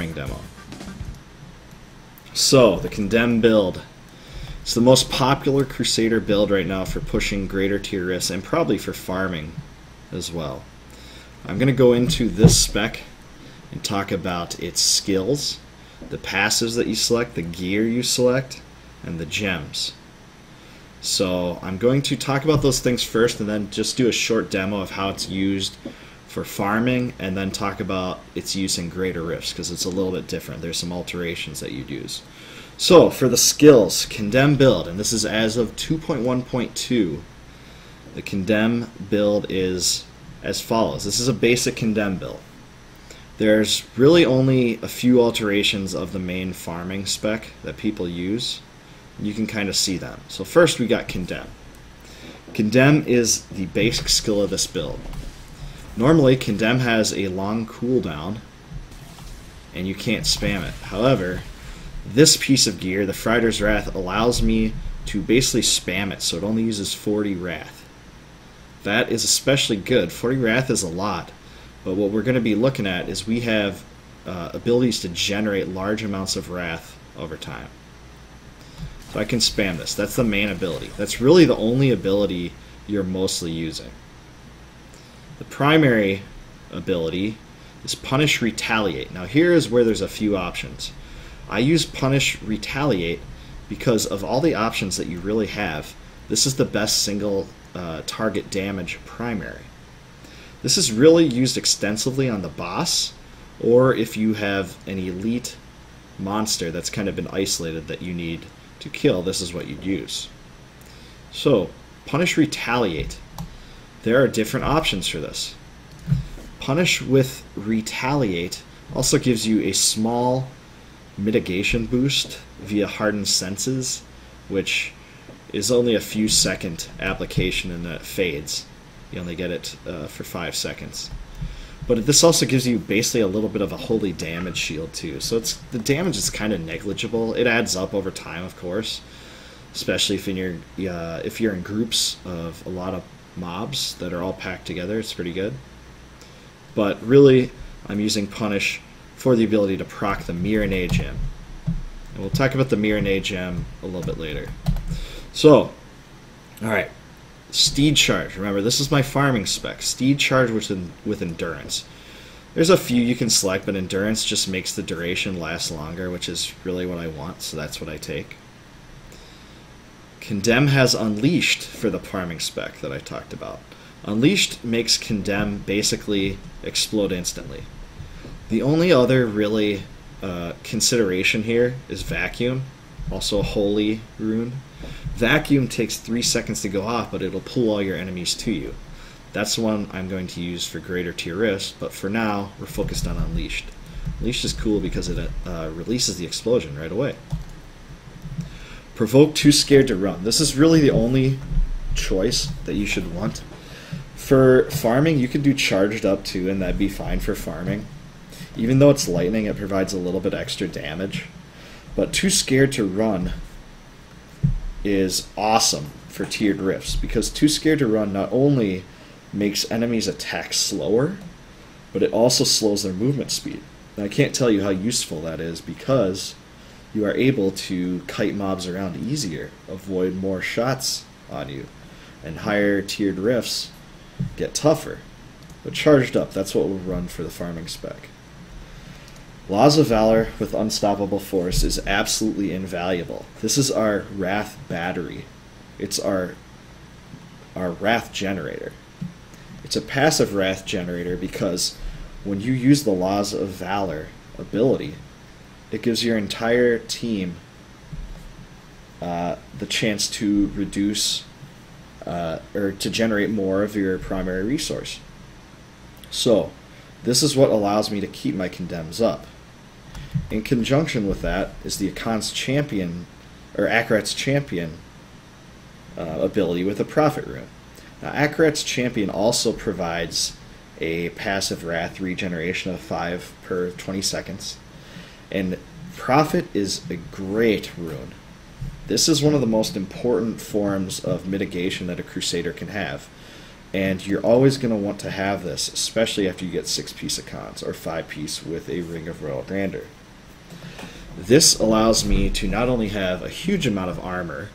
farming demo. So, the Condemn build. It's the most popular Crusader build right now for pushing greater tier risks and probably for farming as well. I'm going to go into this spec and talk about its skills, the passives that you select, the gear you select, and the gems. So I'm going to talk about those things first and then just do a short demo of how it's used for farming, and then talk about its use in greater rifts because it's a little bit different. There's some alterations that you'd use. So for the skills, Condemn build, and this is as of 2.1.2. The Condemn build is as follows. This is a basic Condemn build. There's really only a few alterations of the main farming spec that people use. You can kind of see them. So first we got Condemn. Condemn is the basic skill of this build. Normally Condemn has a long cooldown and you can't spam it. However, this piece of gear, the Friar's Wrath, allows me to basically spam it, so it only uses 40 Wrath. That is especially good. 40 Wrath is a lot, but what we're going to be looking at is we have abilities to generate large amounts of Wrath over time. So I can spam this. That's the main ability. That's really the only ability you're mostly using. The primary ability is Punish Retaliate. Now here is where there's a few options. I use Punish Retaliate because of all the options that you really have. This is the best single target damage primary. This is really used extensively on the boss, or if you have an elite monster that's kind of been isolated that you need to kill, this is what you'd use. So, Punish Retaliate. There are different options for this. Punish with Retaliate also gives you a small mitigation boost via Hardened Senses, which is only a few second application and then it fades. You only get it for 5 seconds. But this also gives you basically a little bit of a holy damage shield too. So the damage is kind of negligible. It adds up over time, of course, especially if you're in groups of a lot of mobs that are all packed together. It's pretty good. But really, I'm using Punish for the ability to proc the Mirenay gem. And we'll talk about the Mirenay gem a little bit later. So, alright. Steed Charge. Remember, this is my farming spec. Steed Charge with Endurance. There's a few you can select, but Endurance just makes the duration last longer, which is really what I want, so that's what I take. Condemn has Unleashed for the farming spec that I talked about. Unleashed makes Condemn basically explode instantly. The only other really consideration here is Vacuum, also a holy rune. Vacuum takes 3 seconds to go off, but it'll pull all your enemies to you. That's the one I'm going to use for greater tier risks, but for now we're focused on Unleashed. Unleashed is cool because it releases the explosion right away. Provoke Too Scared to Run. This is really the only choice that you should want. For farming, you could do Charged Up too, and that'd be fine for farming. Even though it's lightning, it provides a little bit extra damage. But Too Scared to Run is awesome for tiered rifts, because Too Scared to Run not only makes enemies attack slower, but it also slows their movement speed. Now, I can't tell you how useful that is, because you are able to kite mobs around easier, avoid more shots on you, and higher tiered rifts get tougher. But Charged Up, that's what we'll run for the farming spec. Laws of Valor with Unstoppable Force is absolutely invaluable. This is our Wrath battery. It's our Wrath generator. It's a passive Wrath generator because when you use the Laws of Valor ability, it gives your entire team the chance to reduce or to generate more of your primary resource. So this is what allows me to keep my Condemns up. In conjunction with that is the Akan's Champion, or Akarat's Champion ability with a Prophet Rune. Now, Akarat's Champion also provides a passive Wrath regeneration of 5 per 20 seconds. And Prophet is a great rune. This is one of the most important forms of mitigation that a Crusader can have. And you're always going to want to have this, especially after you get 6-piece of cons or 5-piece with a Ring of Royal Grandeur. This allows me to not only have a huge amount of armor,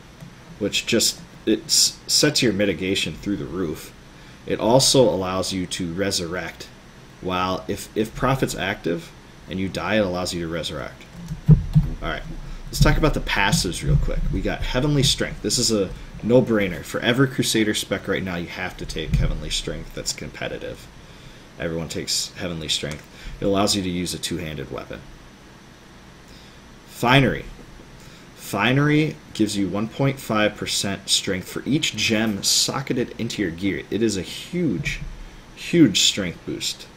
which just it sets your mitigation through the roof. It also allows you to resurrect. While if Prophet's active and you die, it allows you to resurrect. Alright, let's talk about the passives real quick. We got Heavenly Strength. This is a no-brainer. For every Crusader spec right now, you have to take Heavenly Strength that's competitive. Everyone takes Heavenly Strength. It allows you to use a two-handed weapon. Finery. Finery gives you 1.5% strength for each gem socketed into your gear. It is a huge, huge strength boost.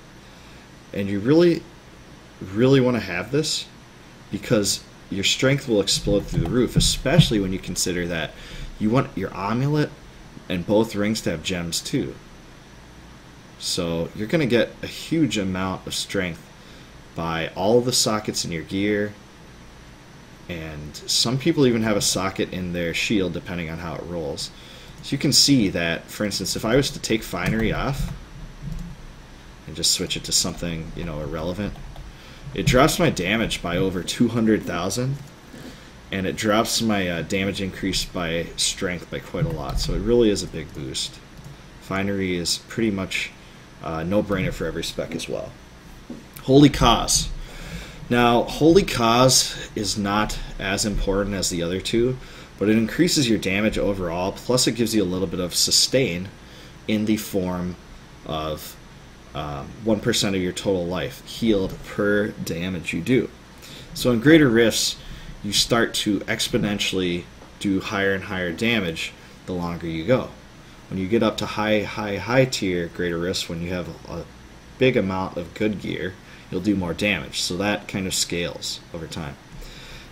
And you really, really want to have this because your strength will explode through the roof, especially when you consider that you want your Amulet and both rings to have gems too. So you're going to get a huge amount of strength by all of the sockets in your gear. And some people even have a socket in their shield depending on how it rolls. So you can see that, for instance, if I was to take Finery off and just switch it to something, you know, irrelevant, it drops my damage by over 200,000, and it drops my damage increase by strength by quite a lot. So it really is a big boost. Finery is pretty much no-brainer for every spec as well. Holy Cause. Now, Holy Cause is not as important as the other two, but it increases your damage overall, plus it gives you a little bit of sustain in the form of 1% of your total life healed per damage you do. So in Greater Rifts, you start to exponentially do higher and higher damage the longer you go. When you get up to high tier Greater Rifts, when you have a big amount of good gear, you'll do more damage. So that kind of scales over time.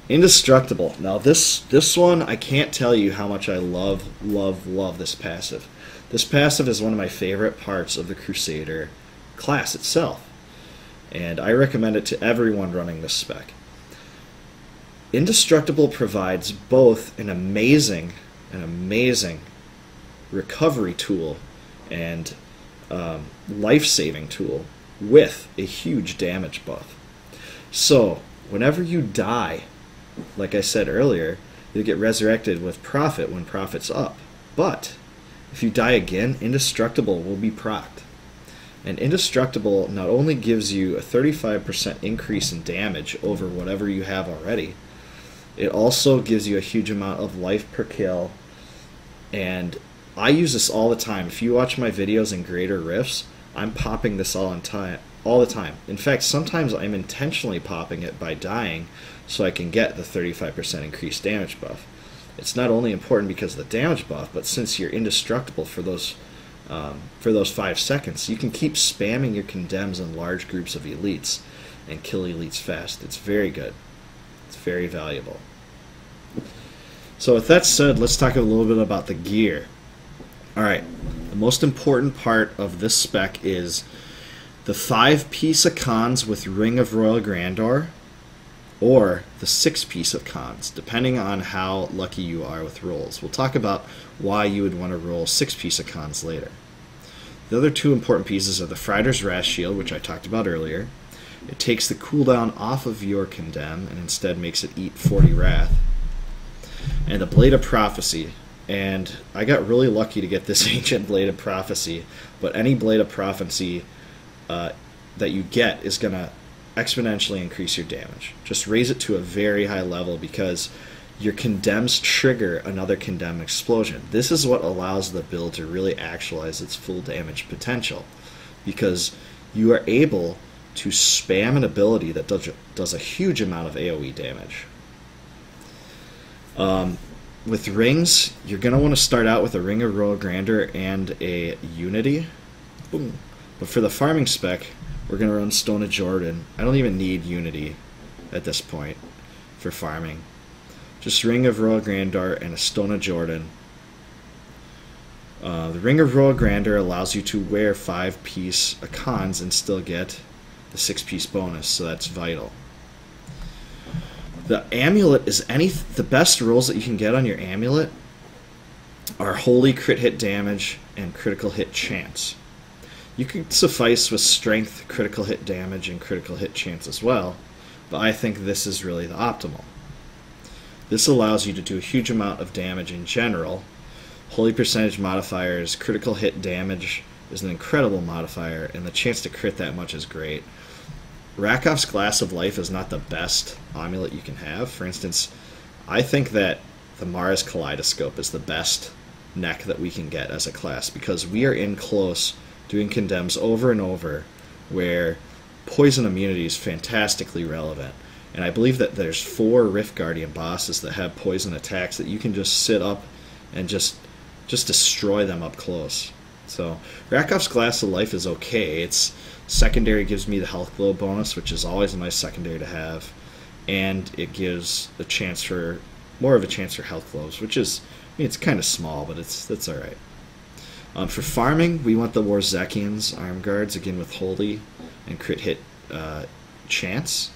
Indestructible. Now this one, I can't tell you how much I love this passive. This passive is one of my favorite parts of the Crusader class itself, and I recommend it to everyone running this spec. Indestructible provides both an amazing recovery tool and life-saving tool with a huge damage buff. So whenever you die, like I said earlier, you'll get resurrected with Prophet when Prophet's up. But if you die again, Indestructible will be procced. And Indestructible not only gives you a 35% increase in damage over whatever you have already, it also gives you a huge amount of life per kill. And I use this all the time. If you watch my videos in Greater Rifts, I'm popping this all the time. In fact, sometimes I'm intentionally popping it by dying so I can get the 35% increased damage buff. It's not only important because of the damage buff, but since you're indestructible for those 5 seconds, you can keep spamming your condemns in large groups of elites and kill elites fast. It's very good. It's very valuable. So with that said, let's talk a little bit about the gear. Alright, the most important part of this spec is the 5-piece of cons with Ring of Royal Grandeur, or the 6-piece of cons, depending on how lucky you are with rolls. We'll talk about why you would want to roll 6-piece of cons later. The other two important pieces are the Frider's Wrath Shield, which I talked about earlier. It takes the cooldown off of your Condemn and instead makes it eat 40 Wrath. And the Blade of Prophecy. And I got really lucky to get this Ancient Blade of Prophecy, but any Blade of Prophecy that you get is going to exponentially increase your damage. Just raise it to a very high level because your Condemns trigger another Condemn explosion. This is what allows the build to really actualize its full damage potential, because you are able to spam an ability that does a huge amount of AoE damage. With rings, you're going to want to start out with a Ring of Royal Grandeur and a Unity. Boom. But for the farming spec, we're going to run Stone of Jordan. I don't even need Unity at this point for farming. Just Ring of Royal Grandeur and a Stone of Jordan. The Ring of Royal Grandeur allows you to wear 5-piece cons and still get the 6-piece bonus, so that's vital. The Amulet is the best rolls that you can get on your Amulet are holy crit hit damage and critical hit chance. You could suffice with strength, critical hit damage, and critical hit chance as well, but I think this is really the optimal. This allows you to do a huge amount of damage in general. Holy percentage modifiers, critical hit damage is an incredible modifier, and the chance to crit that much is great. Rakhov's Glass of Life is not the best amulet you can have. For instance, I think that the Mara's Kaleidoscope is the best neck that we can get as a class, because we are in close doing condemns over and over where poison immunity is fantastically relevant. And I believe that there's 4 Rift Guardian bosses that have poison attacks that you can just sit up and just destroy them up close. So Rakhov's Glass of Life is okay. Its secondary gives me the health glow bonus, which is always a nice secondary to have, and it gives a chance for more of a chance for health glows, which is, I mean, it's kind of small, but that's all right. For farming, we want the Warzekian's Arm Guards, again with holy and crit hit chance.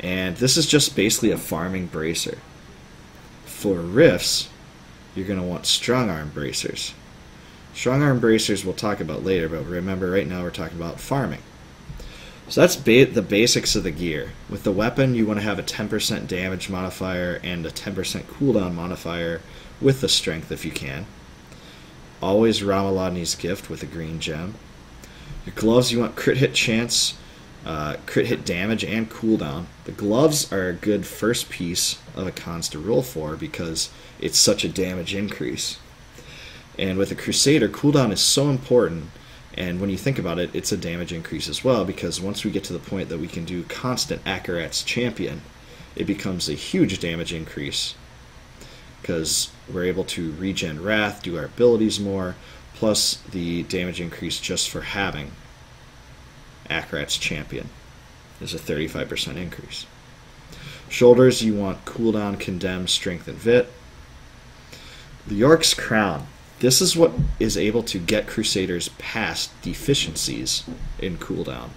And this is just basically a farming bracer. For rifts, you're going to want strong arm bracers. Strong arm bracers we'll talk about later, but remember right now we're talking about farming. So that's the basics of the gear. With the weapon, you want to have a 10% damage modifier and a 10% cooldown modifier with the strength if you can. Always Ramalani's Gift with a green gem. Your gloves, you want crit hit chance, crit hit damage, and cooldown. The gloves are a good first piece of a cons to roll for because it's such a damage increase. And with a Crusader, cooldown is so important, and when you think about it, it's a damage increase as well, because once we get to the point that we can do constant Akarat's Champion, it becomes a huge damage increase, because we're able to regen Wrath, do our abilities more, plus the damage increase just for having Akarat's Champion is a 35% increase. Shoulders, you want cooldown, condemn, strength, and vit. The York's Crown. This is what is able to get Crusaders past deficiencies in cooldown.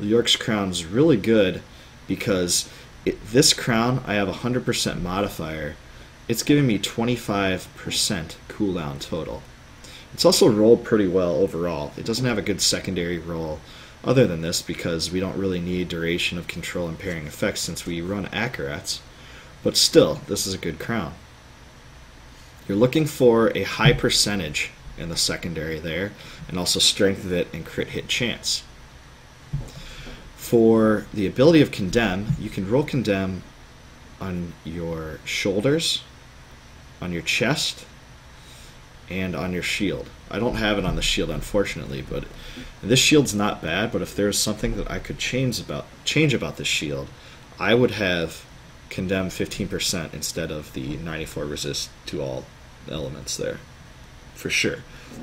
The York's Crown is really good because this crown, I have a 100% modifier. It's giving me 25% cooldown total. It's also rolled pretty well overall. It doesn't have a good secondary roll other than this because we don't really need duration of control impairing effects since we run Akarats, but still, this is a good crown. You're looking for a high percentage in the secondary there, and also strength of it and crit hit chance. For the ability of Condemn, you can roll Condemn on your shoulders, on your chest, and on your shield. I don't have it on the shield, unfortunately, but this shield's not bad, but if there's something that I could change about this shield, I would have Condemn 15% instead of the 94 resist to all elements there. For sure.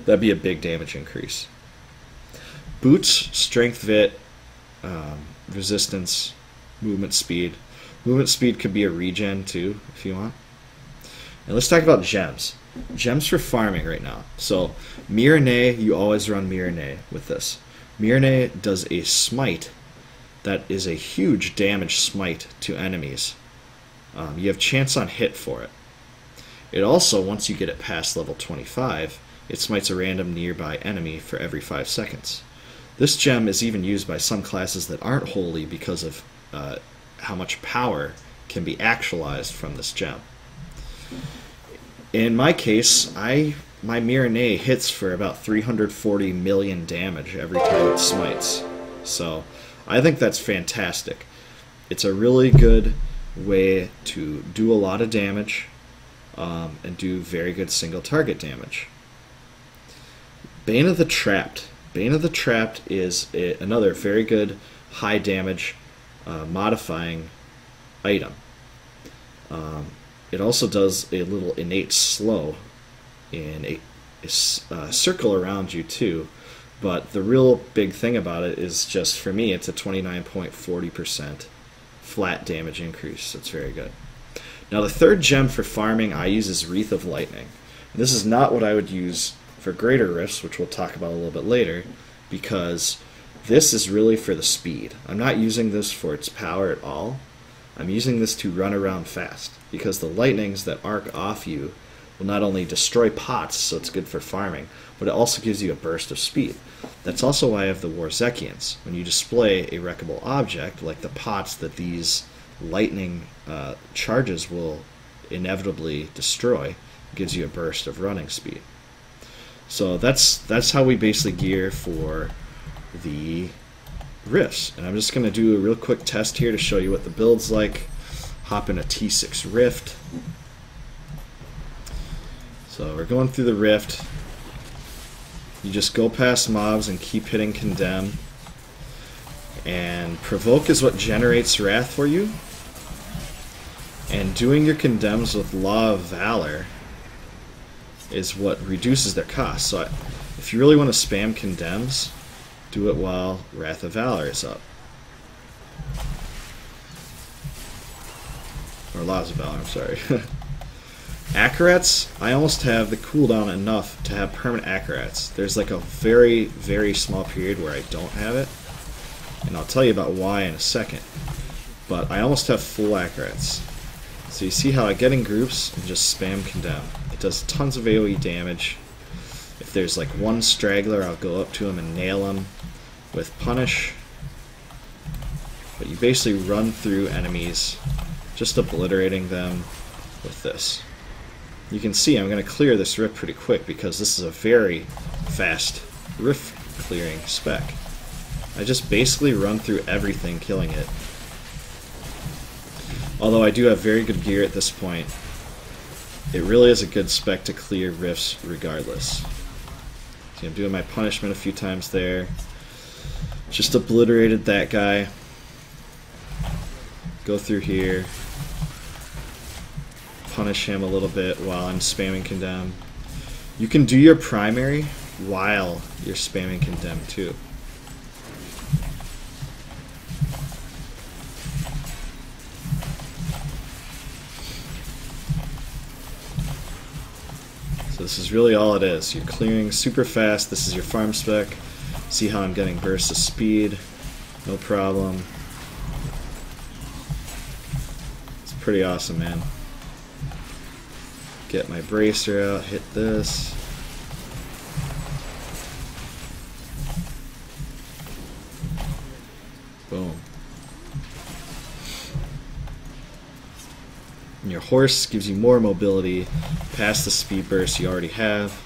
That'd be a big damage increase. Boots, strength, vit, resistance, movement speed. Movement speed could be a regen too, if you want. And let's talk about gems. Gems for farming right now. So, Mirane, you always run Mirane with this. Mirane does a smite that is a huge damage smite to enemies. You have chance on hit for it. It also, once you get it past level 25, it smites a random nearby enemy for every 5 seconds. This gem is even used by some classes that aren't holy because of how much power can be actualized from this gem. In my case, my Mirane hits for about 340 million damage every time it smites. So I think that's fantastic. It's a really good way to do a lot of damage and do very good single target damage. Bane of the Trapped. Bane of the Trapped is another very good high damage modifying item. It also does a little innate slow in a circle around you too, but the real big thing about it is just, for me, it's a 29.40% flat damage increase. That's very good. Now the third gem for farming I use is Wreath of Lightning. This is not what I would use for greater rifts, which we'll talk about a little bit later, because this is really for the speed. I'm not using this for its power at all. I'm using this to run around fast, because the lightnings that arc off you will not only destroy pots, so it's good for farming, but it also gives you a burst of speed. That's also why I have the Warzekians. When you display a wreckable object, like the pots that these lightning charges will inevitably destroy, it gives you a burst of running speed. So that's how we basically gear for the rifts. And I'm just going to do a real quick test here to show you what the build's like. Hop in a T6 rift. So we're going through the rift. You just go past mobs and keep hitting Condemn. And Provoke is what generates Wrath for you. And doing your Condemns with Law of Valor is what reduces their cost. So if you really want to spam Condemns, do it while Wrath of Valor is up. Or Laws of Valor, I'm sorry. Acrorats, I almost have the cooldown enough to have permanent Acrorats. There's like a very, very small period where I don't have it. And I'll tell you about why in a second. But I almost have full Acrorats. So you see how I get in groups and just spam Condemn. It does tons of AoE damage. If there's like one straggler, I'll go up to him and nail him with Punish. But you basically run through enemies, just obliterating them with this. You can see I'm going to clear this rift pretty quick because this is a very fast rift clearing spec. I just basically run through everything, killing it. Although I do have very good gear at this point, it really is a good spec to clear rifts regardless. See, I'm doing my punishment a few times there. Just obliterated that guy. Go through here. Punish him a little bit while I'm spamming Condemn. You can do your primary while you're spamming Condemn too. So this is really all it is. You're clearing super fast. This is your farm spec. See how I'm getting bursts of speed. No problem. It's pretty awesome, man. Get my bracer out, hit this. Boom. And your horse gives you more mobility past the speed burst you already have.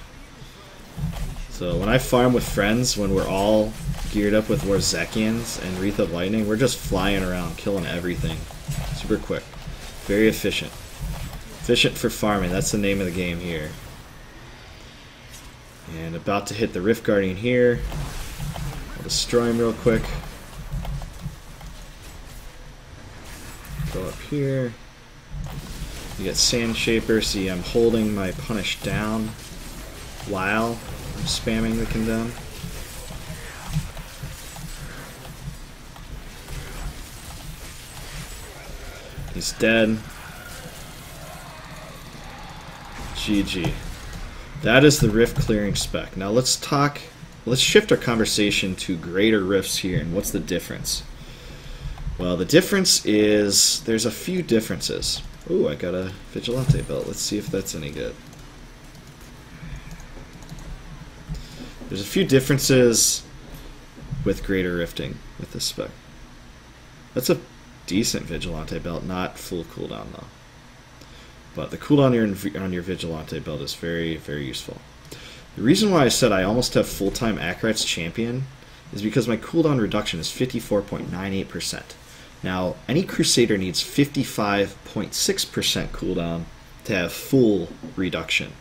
So when I farm with friends, when we're all geared up with Warzekians and Wreath of Lightning, we're just flying around, killing everything. Super quick. Very efficient. Efficient for farming, that's the name of the game here. And about to hit the Rift Guardian here. I'll destroy him real quick. Go up here. You get Sand Shaper, see I'm holding my punish down while I'm spamming the Condemn. He's dead. GG. That is the rift clearing spec. Now let's shift our conversation to greater rifts here, and what's the difference? Well, the difference is, there's a few differences. Ooh, I got a Vigilante belt. Let's see if that's any good. There's a few differences with greater rifting with this spec. That's a decent Vigilante belt, not full cooldown though. But the cooldown on your Vigilante belt is very, very useful. The reason why I said I almost have full-time Acrorats Champion is because my cooldown reduction is 54.98%. Now, any Crusader needs 55.6% cooldown to have full reduction,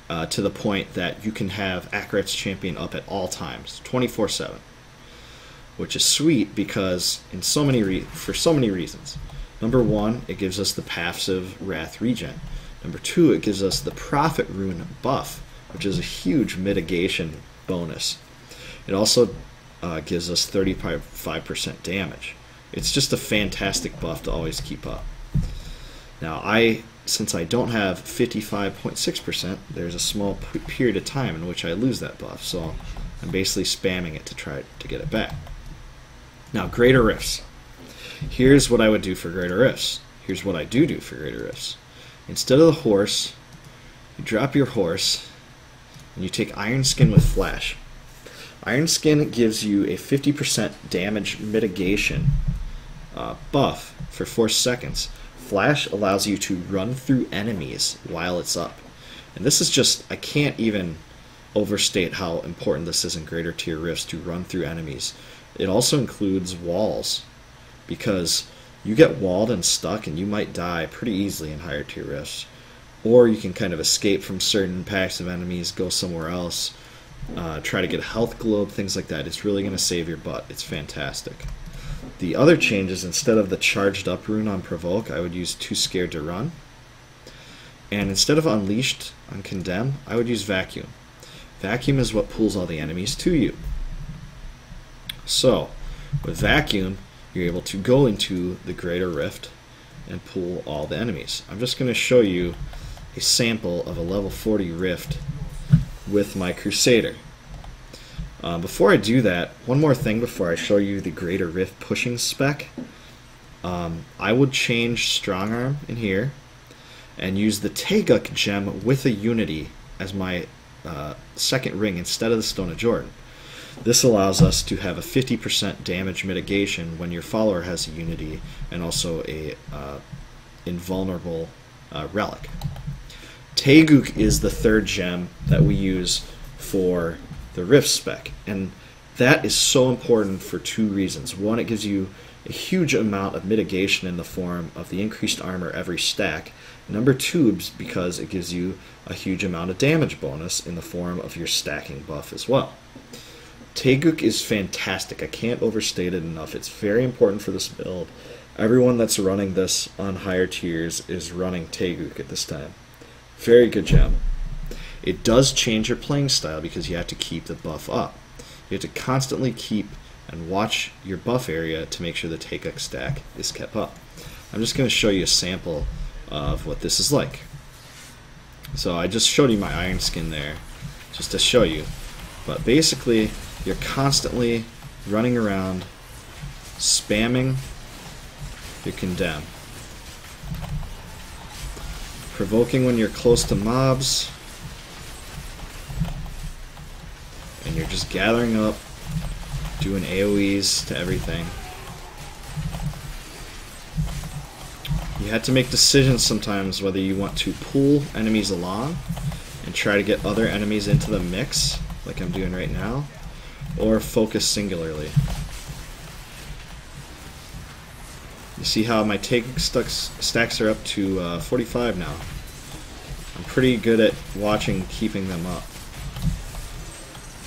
to the point that you can have Acrorats Champion up at all times, 24/7. Which is sweet because for so many reasons. Number one, it gives us the passive Wrath regen. Number two, it gives us the Prophet Rune buff, which is a huge mitigation bonus. It also gives us 35% damage. It's just a fantastic buff to always keep up. Now, since I don't have 55.6%, there's a small period of time in which I lose that buff, so I'm basically spamming it to try to get it back. Now, greater rifts. Here's what I would do for greater rifts. Here's what I do for greater rifts. Instead of the horse, You drop your horse, and you take Iron Skin with Flash. Iron Skin gives you a 50% damage mitigation buff for 4 seconds. Flash allows you to run through enemies while it's up. And this is just, I can't even overstate how important this is in greater tier rifts, to run through enemies. It also includes walls, because you get walled and stuck and you might die pretty easily in higher tier rifts. Or you can kind of escape from certain packs of enemies, go somewhere else, try to get a health globe, things like that. It's really going to save your butt. It's fantastic. The other changes, instead of the charged up rune on Provoke, I would use Too Scared to Run. And instead of Unleashed on Condemn, I would use Vacuum. Vacuum is what pulls all the enemies to you. So, with Vacuum, you're able to go into the Greater Rift and pull all the enemies. I'm just going to show you a sample of a level 40 Rift with my Crusader. Before I do that, one more thing before I show you the Greater Rift pushing spec. I would change Strong Arm in here and use the Taeguk gem with a Unity as my second ring instead of the Stone of Jordan. This allows us to have a 50% damage mitigation when your follower has a Unity, and also a invulnerable relic. Taeguk is the third gem that we use for the Rift spec, and that is so important for 2 reasons. One, it gives you a huge amount of mitigation in the form of the increased armor every stack. Number 2, because it gives you a huge amount of damage bonus in the form of your stacking buff as well. Taeguk is fantastic. I can't overstate it enough. It's very important for this build. Everyone that's running this on higher tiers is running Taeguk at this time. Very good gem. It does change your playing style because you have to keep the buff up. You have to constantly keep and watch your buff area to make sure the Taeguk stack is kept up. I'm just going to show you a sample of what this is like. So I just showed you my Iron Skin there just to show you. But basically, you're constantly running around spamming your Condemn, provoking when you're close to mobs, and you're just gathering up, doing AoEs to everything. You have to make decisions sometimes whether you want to pull enemies along and try to get other enemies into the mix, like I'm doing right now, or focus singularly. You see how my Taeguk stacks are up to 45 now. I'm pretty good at watching keeping them up.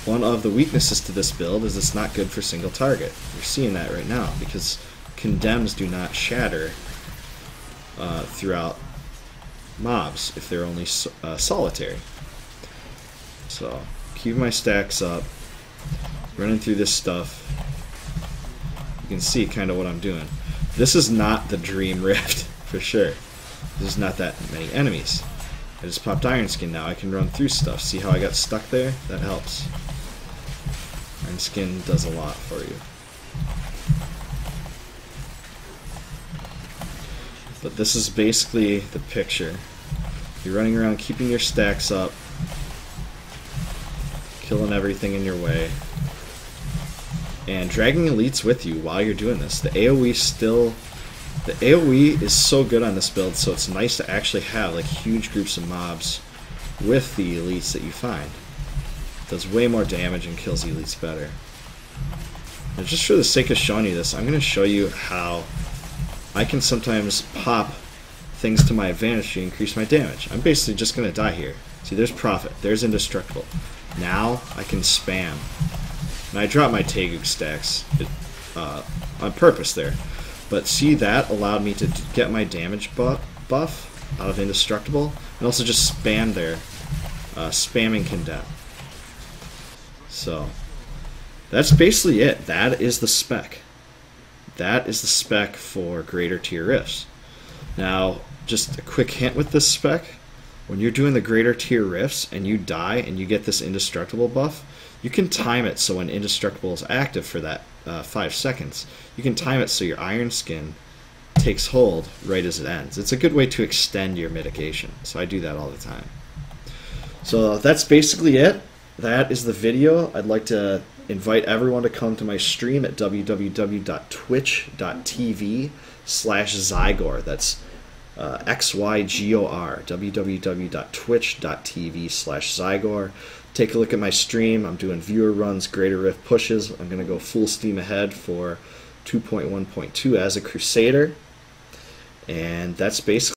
One of the weaknesses to this build is it's not good for single target. You're seeing that right now because Condemns do not shatter throughout mobs if they're only solitary. So keep my stacks up, running through this stuff. You can see kind of what I'm doing. This is not the Dream Rift for sure. There's not that many enemies. I just popped Iron Skin now. I can run through stuff. See how I got stuck there? That helps. Iron Skin does a lot for you. But this is basically the picture. You're running around keeping your stacks up, killing everything in your way, and dragging elites with you while you're doing this. The AoE is so good on this build, so it's nice to actually have like huge groups of mobs with the elites that you find. It does way more damage and kills elites better. And just for the sake of showing you this, I'm going to show you how I can sometimes pop things to my advantage to increase my damage. I'm basically just going to die here. See, there's Prophet, there's Indestructible. Now I can spam. And I dropped my Taeguk stacks on purpose there. But see, that allowed me to get my damage buff out of Indestructible, and also just spam there, spamming Condemn. So that's basically it. That is the spec. That is the spec for greater tier rifts. Now, just a quick hint with this spec. When you're doing the greater tier rifts and you die and you get this Indestructible buff, you can time it so when Indestructible is active for that 5 seconds, you can time it so your Iron Skin takes hold right as it ends. It's a good way to extend your mitigation, so I do that all the time. So that's basically it. That is the video. I'd like to invite everyone to come to my stream at www.twitch.tv/Zygor. That's XYGOR. www.twitch.tv/Zygor. Take a look at my stream. I'm doing viewer runs, Greater Rift pushes. I'm going to go full steam ahead for 2.1.2 as a Crusader. And that's basically